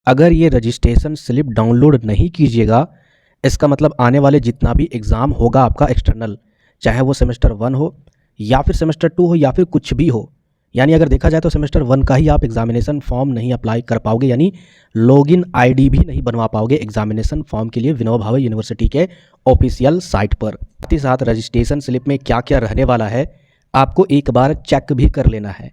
अगर ये registration slip download नहीं कीजिएगा, इसका मतलब आने वाले जितना भी एग्ज़ाम होगा आपका एक्सटर्नल, चाहे वो सेमेस्टर 1 हो या फिर सेमेस्टर 2 हो या फिर कुछ भी हो, यानी अगर देखा जाए तो सेमेस्टर 1 का ही आप एग्ज़ामिनेशन फॉर्म नहीं अप्लाई कर पाओगे, यानी लॉगिन आईडी भी नहीं बनवा पाओगे एग्ज़ामिनेशन फॉर्म के लिए विनोबा भावे यूनिवर्सिटी के ऑफिशियल साइट पर। साथ ही साथ रजिस्ट्रेशन स्लिप में क्या क्या रहने वाला है आपको एक बार चेक भी कर लेना है।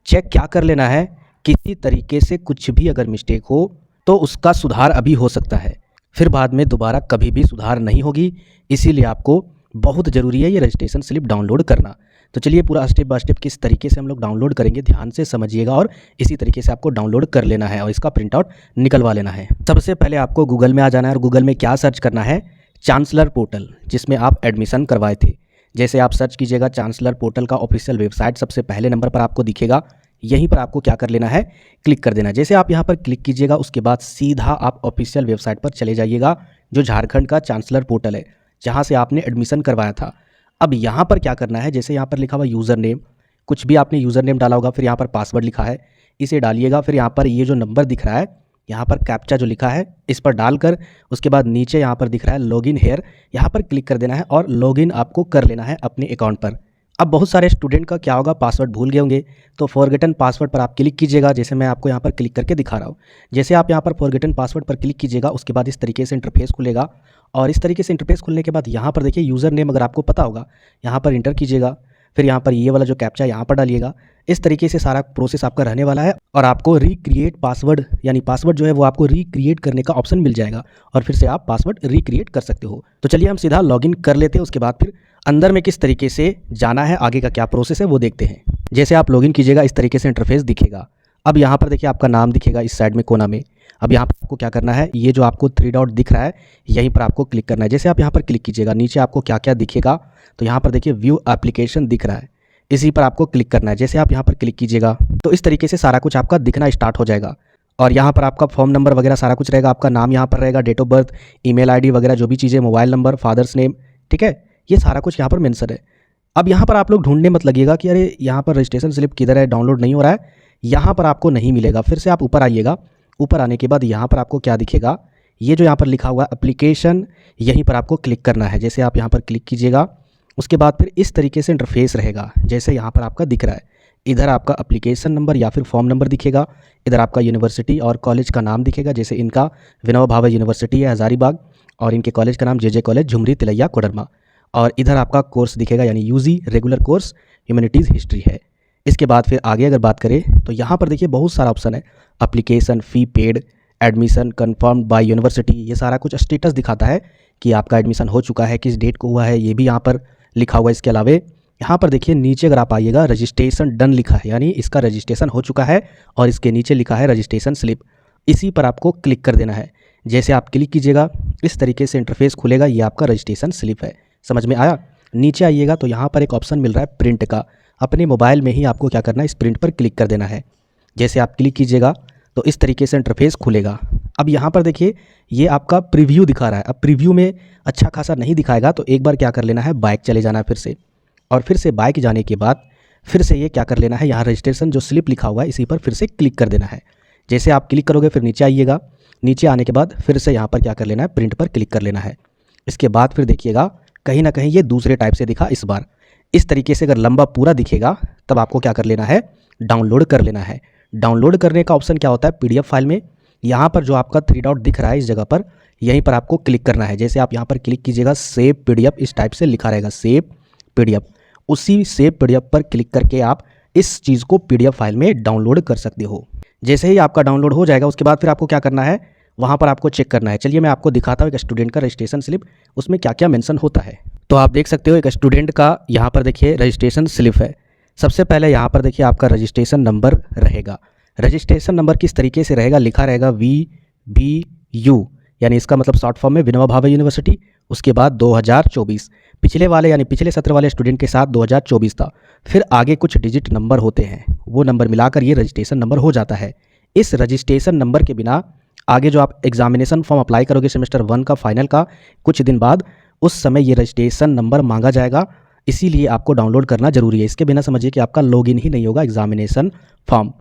चेक क्या कर लेना है, किसी तरीके से कुछ भी अगर मिस्टेक हो तो उसका सुधार अभी हो सकता है, फिर बाद में दोबारा कभी भी सुधार नहीं होगी। इसीलिए आपको बहुत ज़रूरी है ये रजिस्ट्रेशन स्लिप डाउनलोड करना। तो चलिए पूरा स्टेप बाय स्टेप किस तरीके से हम लोग डाउनलोड करेंगे ध्यान से समझिएगा, और इसी तरीके से आपको डाउनलोड कर लेना है और इसका प्रिंट आउट निकलवा लेना है। सबसे पहले आपको गूगल में आ जाना है और गूगल में क्या सर्च करना है, चांसलर पोर्टल, जिसमें आप एडमिशन करवाए थे। जैसे आप सर्च कीजिएगा चांसलर पोर्टल का ऑफिशियल वेबसाइट सबसे पहले नंबर पर आपको दिखेगा, यहीं पर आपको क्या कर लेना है, क्लिक कर देना है। जैसे आप यहाँ पर क्लिक कीजिएगा उसके बाद सीधा आप ऑफिशियल वेबसाइट पर चले जाइएगा, जो झारखंड का चांसलर पोर्टल है, जहाँ से आपने एडमिशन करवाया था। अब यहाँ पर क्या करना है, जैसे यहाँ पर लिखा हुआ यूज़र नेम, कुछ भी आपने यूज़र नेम डाला होगा, फिर यहाँ पर पासवर्ड लिखा है, इसे डालिएगा। फिर यहाँ पर ये जो नंबर दिख रहा है, यहाँ पर कैप्चा जो लिखा है, इस पर डालकर उसके बाद नीचे यहाँ पर दिख रहा है लॉगिन हेयर, यहाँ पर क्लिक कर देना है और लॉगिन आपको कर लेना है अपने अकाउंट पर। अब बहुत सारे स्टूडेंट का क्या होगा, पासवर्ड भूल गए होंगे, तो फॉरगेटन पासवर्ड पर आप क्लिक कीजिएगा। जैसे मैं आपको यहाँ पर क्लिक करके दिखा रहा हूँ, जैसे आप यहाँ पर फॉरगेटन पासवर्ड पर क्लिक कीजिएगा उसके बाद इस तरीके से इंटरफेस खुलेगा। और इस तरीके से इंटरफेस खुलने के बाद यहाँ पर देखिए यूज़र नेम अगर आपको पता होगा, यहाँ पर इंटर कीजिएगा, फिर यहाँ पर ये वाला जो कैप्चा यहाँ पर डालिएगा। इस तरीके से सारा प्रोसेस आपका रहने वाला है और आपको रिक्रिएट पासवर्ड, यानी पासवर्ड जो है वो आपको रिक्रिएट करने का ऑप्शन मिल जाएगा और फिर से आप पासवर्ड रिक्रिएट कर सकते हो। तो चलिए हम सीधा लॉगिन कर लेते हैं, उसके बाद फिर अंदर में किस तरीके से जाना है, आगे का क्या प्रोसेस है वो देखते हैं। जैसे आप लॉगिन कीजिएगा इस तरीके से इंटरफेस दिखेगा। अब यहाँ पर देखिए आपका नाम दिखेगा इस साइड में कोना में। अब यहाँ पर आपको क्या करना है, ये जो आपको 3 डॉट दिख रहा है यहीं पर आपको क्लिक करना है। जैसे आप यहाँ पर क्लिक कीजिएगा नीचे आपको क्या क्या दिखेगा, तो यहाँ पर देखिए व्यू एप्लीकेशन दिख रहा है, इसी पर आपको क्लिक करना है। जैसे आप यहाँ पर क्लिक कीजिएगा तो इस तरीके से सारा कुछ आपका दिखना स्टार्ट हो जाएगा और यहाँ पर आपका फॉर्म नंबर वगैरह सारा कुछ रहेगा, आपका नाम यहाँ पर रहेगा, date of birth, email ID वगैरह जो भी चीज़ें, मोबाइल नंबर, फादर्स नेम, ठीक है, ये सारा कुछ यहाँ पर मेंशन है। अब यहाँ पर आप लोग ढूंढने मत लगिएगा कि अरे यहाँ पर रजिस्ट्रेशन स्लिप किधर है, डाउनलोड नहीं हो रहा है, यहाँ पर आपको नहीं मिलेगा। फिर से आप ऊपर आइएगा, ऊपर आने के बाद यहाँ पर आपको क्या दिखेगा, ये जो यहाँ पर लिखा हुआ एप्लीकेशन, यहीं पर आपको क्लिक करना है। जैसे आप यहाँ पर क्लिक कीजिएगा उसके बाद फिर इस तरीके से इंटरफेस रहेगा, जैसे यहाँ पर आपका दिख रहा है। इधर आपका एप्लीकेशन नंबर या फिर फॉर्म नंबर दिखेगा, इधर आपका यूनिवर्सिटी और कॉलेज का नाम दिखेगा, जैसे इनका विनोबा भावे यूनिवर्सिटी है हज़ारीबाग और इनके कॉलेज का नाम जे कॉलेज झुमरी तिलैया कोडरमा, और इधर आपका कोर्स दिखेगा यानी UG regular course humanities history है। इसके बाद फिर आगे अगर बात करें तो यहाँ पर देखिए बहुत सारा ऑप्शन है, application, fee paid, admission confirmed by university, ये सारा कुछ स्टेटस दिखाता है कि आपका एडमिशन हो चुका है, किस डेट को हुआ है, ये भी यहाँ पर लिखा हुआ है। इसके अलावा यहाँ पर देखिए नीचे अगर आप आइएगा रजिस्ट्रेशन डन लिखा है, यानी इसका रजिस्ट्रेशन हो चुका है और इसके नीचे लिखा है रजिस्ट्रेशन स्लिप, इसी पर आपको क्लिक कर देना है। जैसे आप क्लिक कीजिएगा इस तरीके से इंटरफेस खुलेगा, ये आपका रजिस्ट्रेशन स्लिप है। समझ में आया? नीचे आइएगा तो यहाँ पर एक ऑप्शन मिल रहा है प्रिंट का, अपने मोबाइल में ही आपको क्या करना है, इस प्रिंट पर क्लिक कर देना है। जैसे आप क्लिक कीजिएगा तो इस तरीके से इंटरफेस खुलेगा। अब यहाँ पर देखिए ये आपका प्रीव्यू दिखा रहा है, अब प्रीव्यू में अच्छा खासा नहीं दिखाएगा तो एक बार क्या कर लेना है, बैक चले जाना है फिर से, और फिर से बैक जाने के बाद फिर से ये क्या कर लेना है, यहाँ रजिस्ट्रेशन जो स्लिप लिखा हुआ है इसी पर फिर से क्लिक कर देना है। जैसे आप क्लिक करोगे फिर नीचे आइएगा, नीचे आने के बाद फिर से यहाँ पर क्या कर लेना है, प्रिंट पर क्लिक कर लेना है। इसके बाद फिर देखिएगा कहीं ना कहीं ये दूसरे टाइप से दिखा, इस बार इस तरीके से अगर लंबा पूरा दिखेगा तब आपको क्या कर लेना है, डाउनलोड कर लेना है। डाउनलोड करने का ऑप्शन क्या होता है, पीडीएफ फाइल में यहाँ पर जो आपका 3 डॉट दिख रहा है इस जगह पर, यहीं पर आपको क्लिक करना है। जैसे आप यहाँ पर क्लिक कीजिएगा सेव पीडीएफ, इस टाइप से लिखा रहेगा सेव पीडीएफ, उसी सेव पीडीएफ पर क्लिक करके आप इस चीज़ को पीडीएफ फाइल में डाउनलोड कर सकते हो। जैसे ही आपका डाउनलोड हो जाएगा उसके बाद फिर आपको क्या करना है, वहाँ पर आपको चेक करना है। चलिए मैं आपको दिखाता हूँ एक स्टूडेंट का रजिस्ट्रेशन स्लिप, उसमें क्या क्या मेंशन होता है। तो आप देख सकते हो एक स्टूडेंट का यहाँ पर देखिए रजिस्ट्रेशन स्लिप है। सबसे पहले यहाँ पर देखिए आपका रजिस्ट्रेशन नंबर रहेगा। रजिस्ट्रेशन नंबर किस तरीके से रहेगा, लिखा रहेगा VBU, यानी इसका मतलब शॉर्ट फॉर्म में विनोबा भावे यूनिवर्सिटी, उसके बाद 2024, पिछले वाले यानी पिछले सत्र वाले स्टूडेंट के साथ 2024 था, फिर आगे कुछ डिजिट नंबर होते हैं, वो नंबर मिलाकर ये रजिस्ट्रेशन नंबर हो जाता है। इस रजिस्ट्रेशन नंबर के बिना आगे जो आप एग्जामिनेशन फॉर्म अप्लाई करोगे सेमेस्टर 1 का फाइनल का कुछ दिन बाद, उस समय ये रजिस्ट्रेशन नंबर मांगा जाएगा, इसीलिए आपको डाउनलोड करना जरूरी है। इसके बिना समझिए कि आपका लॉगिन ही नहीं होगा एग्जामिनेशन फॉर्म।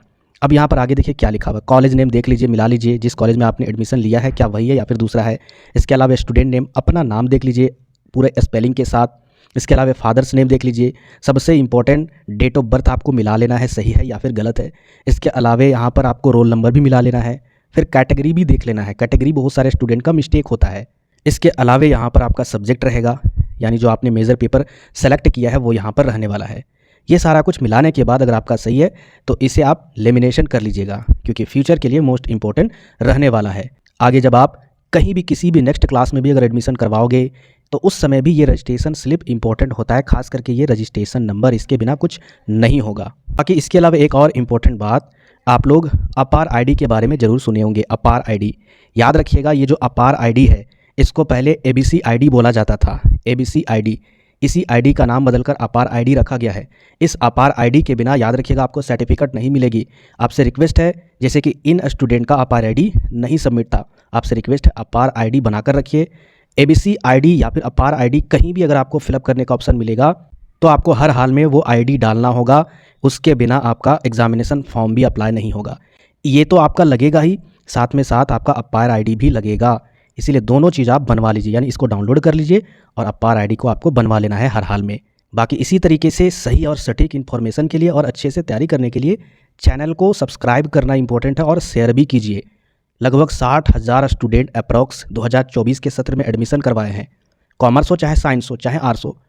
अब यहाँ पर आगे देखिए क्या लिखा हुआ है, कॉलेज नेम देख लीजिए, मिला लीजिए जिस कॉलेज में आपने एडमिशन लिया है क्या वही है या फिर दूसरा है। इसके अलावा स्टूडेंट नेम, अपना नाम देख लीजिए पूरे स्पेलिंग के साथ। इसके अलावा फादर्स नेम देख लीजिए। सबसे इंपॉर्टेंट डेट ऑफ बर्थ आपको मिला लेना है, सही है या फिर गलत है। इसके अलावा यहाँ पर आपको रोल नंबर भी मिला लेना है। फिर कैटेगरी भी देख लेना है, कैटेगरी बहुत सारे स्टूडेंट का मिस्टेक होता है। इसके अलावा यहाँ पर आपका सब्जेक्ट रहेगा, यानी जो आपने मेजर पेपर सेलेक्ट किया है वो यहाँ पर रहने वाला है। ये सारा कुछ मिलाने के बाद अगर आपका सही है तो इसे आप लेमिनेशन कर लीजिएगा, क्योंकि फ्यूचर के लिए मोस्ट इंपॉर्टेंट रहने वाला है। आगे जब आप कहीं भी किसी भी नेक्स्ट क्लास में भी अगर एडमिशन करवाओगे तो उस समय भी ये रजिस्ट्रेशन स्लिप इंपॉर्टेंट होता है, खास करके ये रजिस्ट्रेशन नंबर, इसके बिना कुछ नहीं होगा। बाकी इसके अलावा एक और इम्पॉर्टेंट बात, आप लोग अपार आईडी के बारे में ज़रूर सुने होंगे। अपार आईडी याद रखिएगा, ये जो अपार आईडी है इसको पहले एबीसी आईडी बोला जाता था, एबीसी आईडी। इसी आईडी का नाम बदलकर अपार आईडी रखा गया है। इस अपार आईडी के बिना याद रखिएगा आपको सर्टिफिकेट नहीं मिलेगी। आपसे रिक्वेस्ट है, जैसे कि इन स्टूडेंट का अपार आईडी नहीं सबमिट था, आपसे रिक्वेस्ट है अपार आईडी बनाकर रखिए। एबीसी आईडी या फिर अपार आईडी कहीं भी अगर आपको फिलअप करने का ऑप्शन मिलेगा तो आपको हर हाल में वो आईडी डालना होगा, उसके बिना आपका एग्जामिनेशन फॉर्म भी अप्लाई नहीं होगा। ये तो आपका लगेगा ही, साथ में साथ आपका अपार आईडी भी लगेगा। इसीलिए दोनों चीज़ आप बनवा लीजिए, यानी इसको डाउनलोड कर लीजिए और अपार आईडी को आपको बनवा लेना है हर हाल में। बाकी इसी तरीके से सही और सटीक इन्फॉर्मेशन के लिए और अच्छे से तैयारी करने के लिए चैनल को सब्सक्राइब करना इंपॉर्टेंट है और शेयर भी कीजिए। लगभग 60,000 स्टूडेंट अप्रॉक्स 2024 के सत्र में एडमिशन करवाए हैं, कॉमर्स हो चाहे साइंस हो चाहे आर्ट्स हो।